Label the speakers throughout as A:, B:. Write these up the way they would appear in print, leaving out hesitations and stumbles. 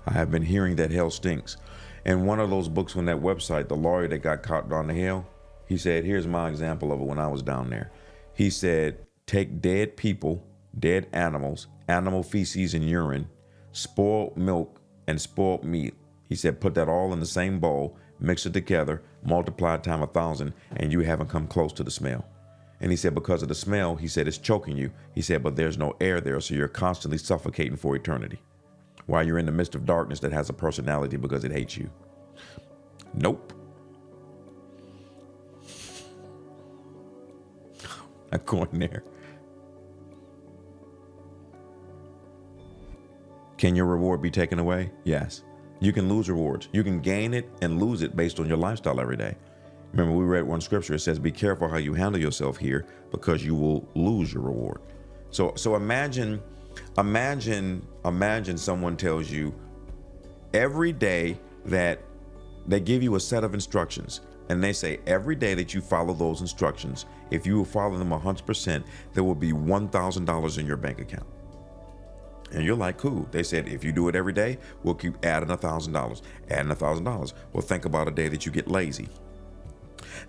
A: I have been hearing that hell stinks. And one of those books on that website, the lawyer that got caught down the hell, he said, here's my example of it when I was down there. He said, take dead people, dead animals, animal feces and urine, spoiled milk and spoiled meat. He said, put that all in the same bowl, mix it together, multiply it times 1,000, and you haven't come close to the smell. And he said, because of the smell, he said, it's choking you. He said, but there's no air there, so you're constantly suffocating for eternity while you're in the midst of darkness that has a personality because it hates you. Nope. Not going there. Can your reward be taken away? Yes. You can lose rewards. You can gain it and lose it based on your lifestyle every day. Remember, we read one scripture. It says, be careful how you handle yourself here because you will lose your reward. So imagine someone tells you every day that they give you a set of instructions, and they say every day that you follow those instructions, if you will follow them 100%, there will be $1,000 in your bank account. And you're like, cool. They said, if you do it every day, we'll keep adding $1,000, adding $1,000. Well, think about a day that you get lazy.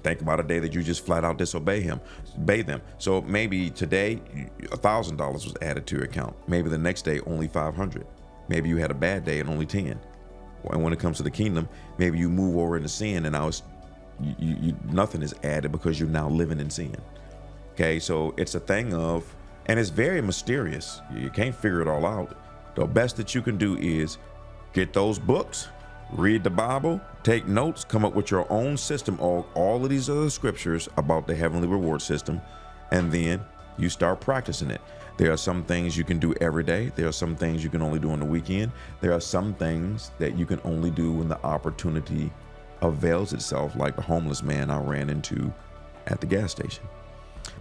A: Think about a day that you just flat out obey them. So maybe today, $1,000 was added to your account. Maybe the next day, only 500. Maybe you had a bad day and only 10. And when it comes to the kingdom, maybe you move over into sin and now nothing is added because you're now living in sin. Okay, so it's a thing of, and it's very mysterious. You can't figure it all out. The best that you can do is get those books, read the Bible, take notes, come up with your own system, all of these other scriptures about the heavenly reward system, and then you start practicing it. There are some things you can do every day. There are some things you can only do on the weekend. There are some things that you can only do when the opportunity avails itself, like the homeless man I ran into at the gas station.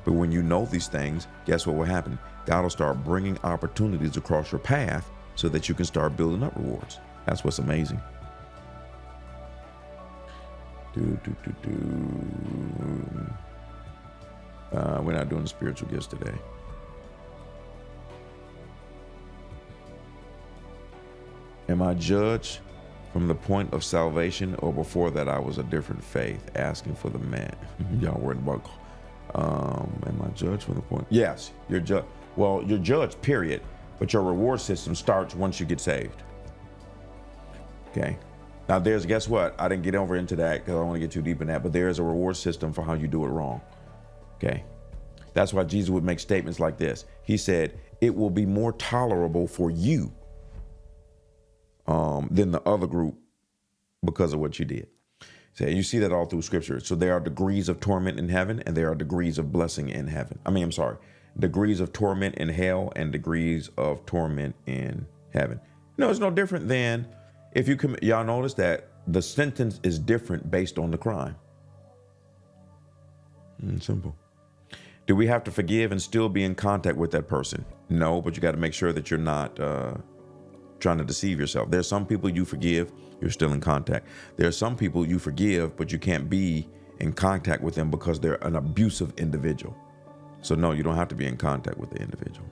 A: But when you know these things, guess what will happen? God will start bringing opportunities across your path so that you can start building up rewards. That's what's amazing. We're not doing the spiritual gifts today. Am I judged from the point of salvation, or before that I was a different faith? Asking for the man. Y'all worried about, am I judged from the point? Yes, you're judged. Well, you're judged, period. But your reward system starts once you get saved. Okay. Now guess what? I didn't get over into that because I don't want to get too deep in that, but there is a reward system for how you do it wrong. Okay. That's why Jesus would make statements like this. He said, it will be more tolerable for you than the other group because of what you did. So you see that all through scripture. So there are degrees of torment in heaven and there are degrees of blessing in heaven. Degrees of torment in hell and degrees of torment in heaven. No, it's no different than if you commit. Y'all notice that the sentence is different based on the crime. Simple. Do we have to forgive and still be in contact with that person? No, but you got to make sure that you're not trying to deceive yourself. There's some people you forgive, you're still in contact. There are some people you forgive, but you can't be in contact with them because they're an abusive individual. So no, you don't have to be in contact with the individual.